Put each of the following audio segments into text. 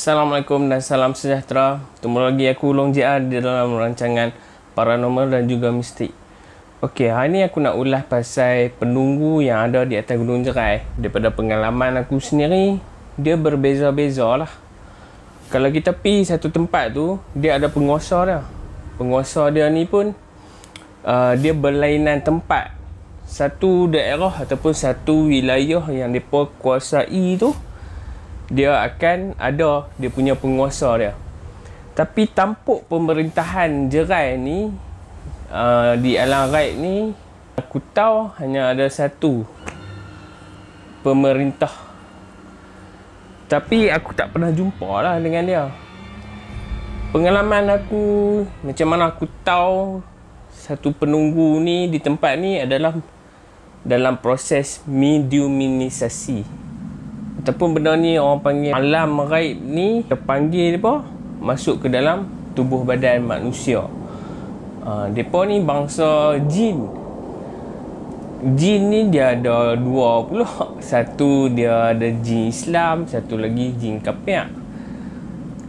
Assalamualaikum dan salam sejahtera. Ketemu lagi aku Long JR di dalam rancangan paranormal dan juga mistik. Okey, hari ni aku nak ulas pasal penunggu yang ada di atas Gunung Jerai. Daripada pengalaman aku sendiri, dia berbeza-beza lah. Kalau kita pergi satu tempat tu, dia ada penguasa dia. Penguasa dia ni pun dia berlainan tempat. Satu daerah ataupun satu wilayah yang mereka kuasai tu, dia akan ada dia punya penguasa dia. Tapi tampuk pemerintahan Jerai ni di alam gaib ni, aku tahu hanya ada satu pemerintah. Tapi aku tak pernah jumpa lah dengan dia. Pengalaman aku, macam mana aku tahu satu penunggu ni di tempat ni adalah dalam proses mediumisasi. Ataupun benda ni orang panggil alam gaib ni, kita panggil apa? Masuk ke dalam tubuh badan manusia. Mereka ni bangsa jin. Jin ni dia ada dua pula. Satu dia ada jin Islam, satu lagi jin kafir.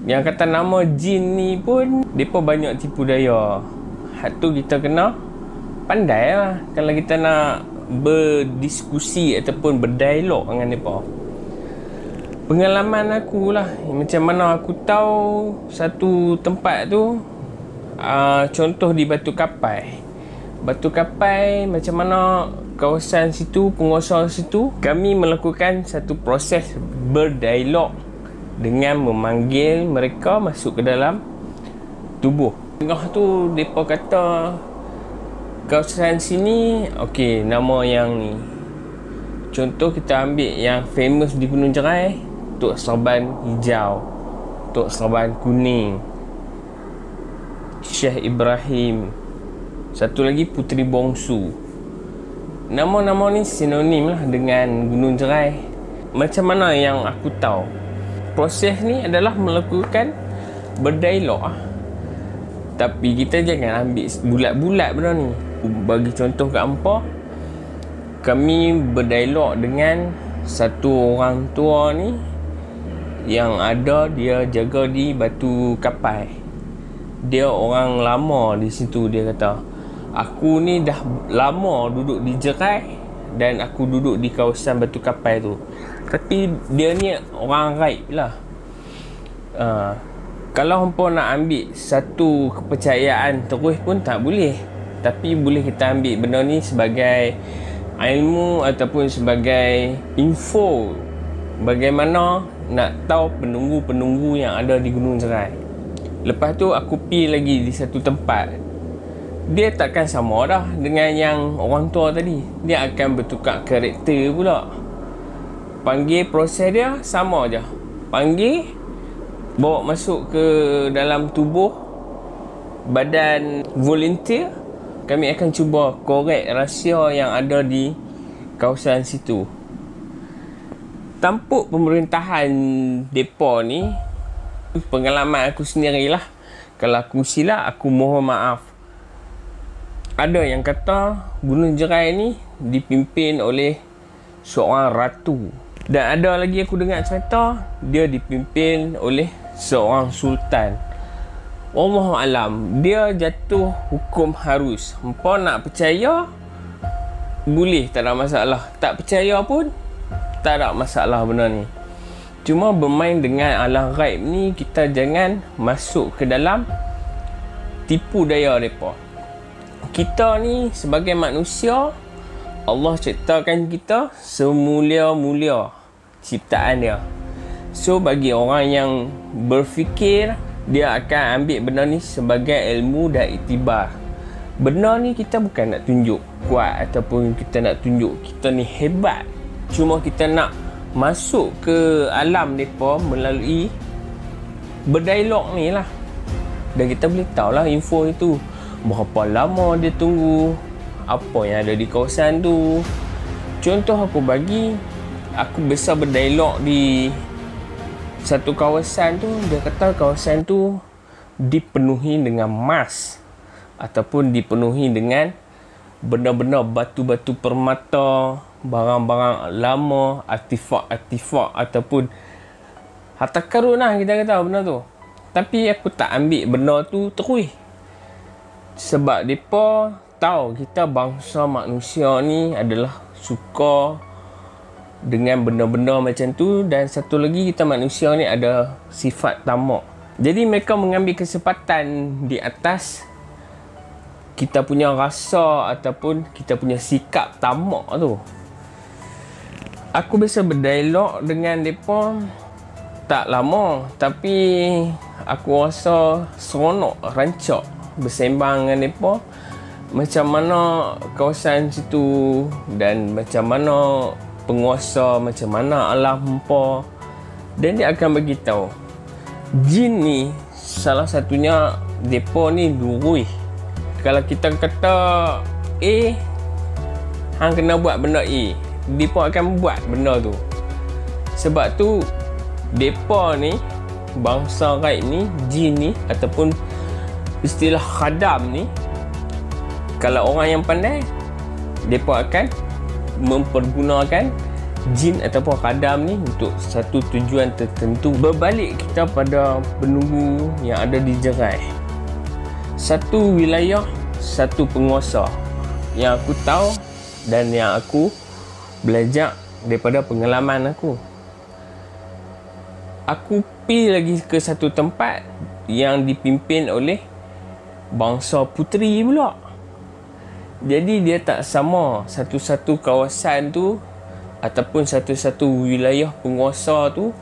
Yang kata nama jin ni pun, mereka banyak tipu daya. Hak tu kita kena pandai lah kalau kita nak berdiskusi ataupun berdialog dengan mereka. Pengalaman aku lah, macam mana aku tahu satu tempat tu, contoh di Batu Kapai. Batu Kapai, macam mana kawasan situ, penguasa situ, kami melakukan satu proses berdialog dengan memanggil mereka masuk ke dalam tubuh. Tengah tu mereka kata kawasan sini, okey, nama yang ni. Contoh kita ambil yang famous di Gunung Jerai, Tok Serban Hijau, Tok Serban Kuning, Syekh Ibrahim, satu lagi Puteri Bongsu. Nama-nama ni sinonim lah dengan Gunung Jerai. Macam mana yang aku tahu, proses ni adalah melakukan berdialog lah. Tapi kita jangan ambil bulat-bulat benda ni. Bagi contoh kat hampa, kami berdialog dengan satu orang tua ni yang ada dia jaga di Batu Kapai. Dia orang lama di situ. Dia kata, aku ni dah lama duduk di Jerai dan aku duduk di kawasan Batu Kapai tu. Tapi dia ni orang gaib lah. Kalau hampa nak ambil satu kepercayaan terus pun tak boleh. Tapi boleh kita ambil benda ni sebagai ilmu ataupun sebagai info bagaimana nak tahu penunggu-penunggu yang ada di Gunung Jerai. Lepas tu aku pergi lagi di satu tempat. Dia takkan sama dah dengan yang orang tua tadi. Dia akan bertukar karakter pula. Panggil proses dia sama je. Panggil, bawa masuk ke dalam tubuh badan volunteer. Kami akan cuba korek rahsia yang ada di kawasan situ. Tampuk pemerintahan depa ni, pengalaman aku sendirilah. Kalau aku silap, aku mohon maaf. Ada yang kata Gunung Jerai ni dipimpin oleh seorang ratu. Dan ada lagi aku dengar cerita, dia dipimpin oleh seorang sultan. Wallahu alam, dia jatuh hukum harus. Hampa nak percaya, boleh, tak ada masalah. Tak percaya pun tak ada masalah benda ni. Cuma bermain dengan alam gaib ni, kita jangan masuk ke dalam tipu daya mereka. Kita ni sebagai manusia, Allah ciptakan kita semulia-mulia ciptaan dia. So bagi orang yang berfikir, dia akan ambil benda ni sebagai ilmu dan iktibar. Benda ni kita bukan nak tunjuk kuat ataupun kita nak tunjuk kita ni hebat. Cuma kita nak masuk ke alam mereka melalui berdialog ni lah. Dan kita boleh tahulah info itu. Berapa lama dia tunggu, apa yang ada di kawasan tu. Contoh aku bagi, aku biasa berdialog di satu kawasan tu. Dia kata kawasan tu dipenuhi dengan emas ataupun dipenuhi dengan benda-benda batu-batu permata, barang-barang lama, artifak-artifak ataupun harta karun lah kita kata benda tu. Tapi aku tak ambil benda tu terus. Sebab mereka tahu kita bangsa manusia ni adalah suka dengan benda-benda macam tu. Dan satu lagi, kita manusia ni ada sifat tamak. Jadi mereka mengambil kesempatan di atas kita punya rasa ataupun kita punya sikap tamak tu. Aku biasa berdialog dengan mereka tak lama, tapi aku rasa seronok, rancak bersembang dengan mereka macam mana kawasan situ dan macam mana penguasa, macam mana alam hampa. Dan dia akan beritahu jin ni salah satunya mereka ni lurus. Kalau kita kata A, hang kena buat benda A, mereka akan buat benda tu. Sebab tu mereka ni, bangsa gaib ni, jin ni ataupun istilah khadam ni, kalau orang yang pandai, mereka akan mempergunakan jin ataupun khadam ni untuk satu tujuan tertentu. Berbalik kita pada penunggu yang ada di Jerai. Satu wilayah, satu penguasa yang aku tahu dan yang aku belajar daripada pengalaman aku. Aku pergi lagi ke satu tempat yang dipimpin oleh bangsa puteri pula. Jadi dia tak sama satu-satu kawasan tu ataupun satu-satu wilayah penguasa tu,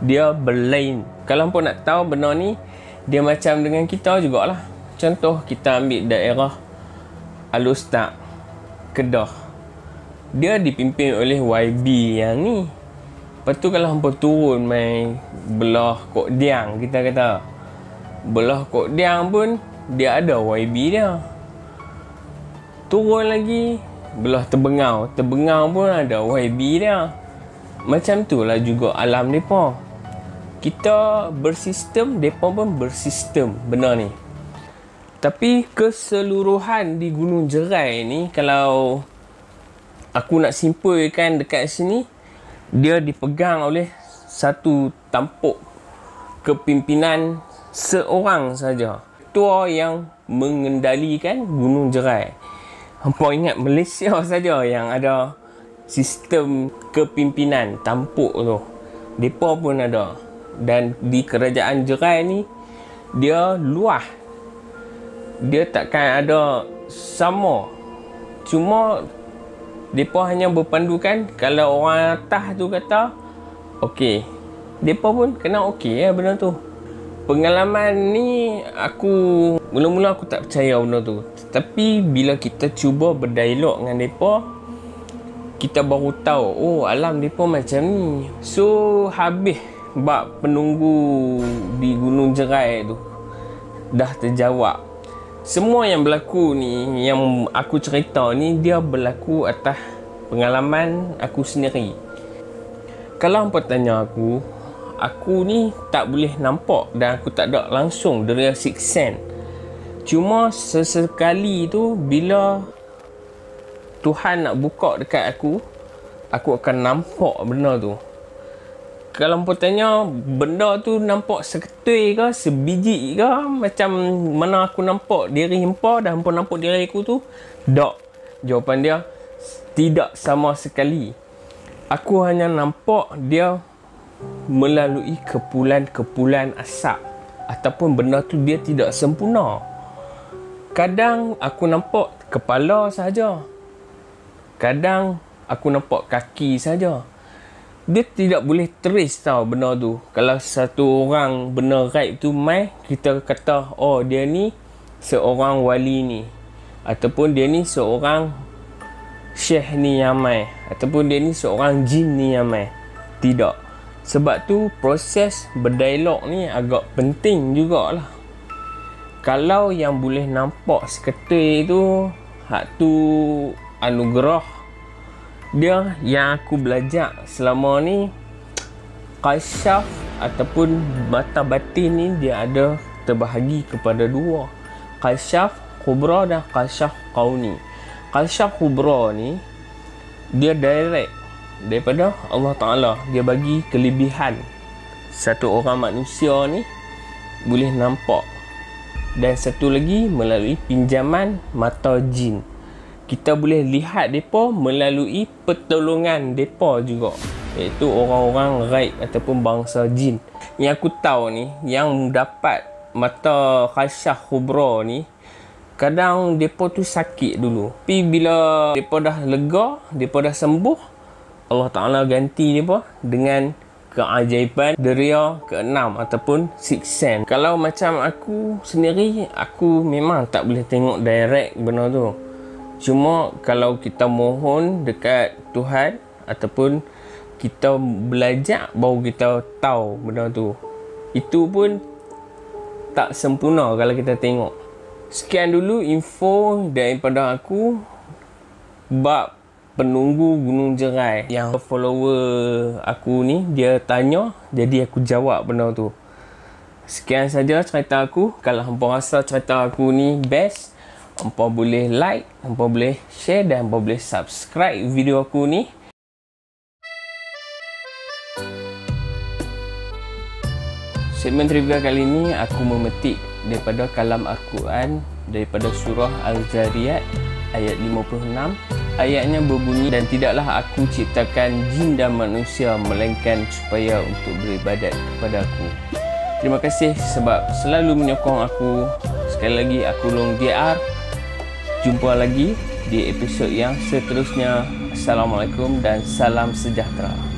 dia berlain. Kalau hampa nak tahu benda ni, dia macam dengan kita jugalah. Contoh kita ambil daerah Alustaq, Kedah. Dia dipimpin oleh YB yang ni. Lepas tu kalau hampa turun main belah Kok Diang, kita kata belah Kok Diang pun dia ada YB dia. Turun lagi belah Terbengau, Terbengau pun ada YB dia. Macam tu lah juga alam mereka. Kita bersistem, mereka pun bersistem benda ni. Tapi keseluruhan di Gunung Jerai ni, kalau aku nak simpulkan dekat sini, dia dipegang oleh satu tampuk kepimpinan seorang saja. Ketua yang mengendalikan Gunung Jerai. Hampa ingat Malaysia saja yang ada sistem kepimpinan tampuk tu. Mereka pun ada. Dan di kerajaan Jerai ni, dia luas. Dia takkan ada sama. Cuma mereka hanya berpandukan kalau orang atas tu kata okey, mereka pun kena okey ya benda tu. Pengalaman ni aku mula-mula aku tak percaya benda tu. Tapi bila kita cuba berdialog dengan mereka, kita baru tahu oh alam mereka macam ni. So habis bab penunggu di Gunung Jerai tu dah terjawab. Semua yang berlaku ni, yang aku cerita ni, dia berlaku atas pengalaman aku sendiri. Kalau hampa tanya aku ni tak boleh nampak dan aku tak ada langsung dari sixth sense. Cuma sesekali tu bila Tuhan nak buka dekat aku akan nampak benda tu. Kalau hampa tanya benda tu nampak seketui ke, sebiji ke, macam mana aku nampak diri hampa dan hampa nampak diri aku tu, tak. Jawapan dia tidak sama sekali. Aku hanya nampak dia melalui kepulan-kepulan asap ataupun benda tu dia tidak sempurna. Kadang aku nampak kepala saja, kadang aku nampak kaki saja. Dia tidak boleh trace tahu benda tu. Kalau satu orang benda gaib tu mai, kita kata oh dia ni seorang wali ni, ataupun dia ni seorang syekh ni yang mai, ataupun dia ni seorang jin ni yang mai. Tidak. Sebab tu proses berdialog ni agak penting jugalah. Kalau yang boleh nampak seketui tu, hak tu anugerah dia yang aku belajar selama ni. Kasyaf ataupun mata batin ni dia ada terbahagi kepada dua. Kasyaf kubra dan kasyaf qauni. Kasyaf kubra ni dia direct daripada Allah Ta'ala. Dia bagi kelebihan satu orang manusia ni boleh nampak. Dan satu lagi melalui pinjaman mata jin. Kita boleh lihat mereka melalui pertolongan mereka juga, iaitu orang-orang ghaib ataupun bangsa jin. Yang aku tahu ni, yang dapat mata khasyah kubra ni, kadang mereka tu sakit dulu, tapi bila mereka dah lega, mereka dah sembuh, Allah Ta'ala ganti mereka dengan keajaiban deria ke-6 ataupun sixth sense. Kalau macam aku sendiri, aku memang tak boleh tengok direct benda tu. Cuma kalau kita mohon dekat Tuhan ataupun kita belajar, baru kita tahu benda tu. Itu pun tak sempurna kalau kita tengok. Sekian dulu info daripada aku bab penunggu Gunung Jerai. Yang follower aku ni, dia tanya, jadi aku jawab benda tu. Sekian saja cerita aku. Kalau hampa rasa cerita aku ni best, hampa boleh like, hampa boleh share dan hampa boleh subscribe video aku ni. Segmen trivia kali ni aku memetik daripada kalam Al-Quran, daripada surah Al-Zariyat ayat 56. Ayatnya berbunyi, dan tidaklah aku ciptakan jin dan manusia melainkan supaya untuk beribadat kepada aku. Terima kasih sebab selalu menyokong aku. Sekali lagi aku Long DR. Jumpa lagi di episod yang seterusnya. Assalamualaikum dan salam sejahtera.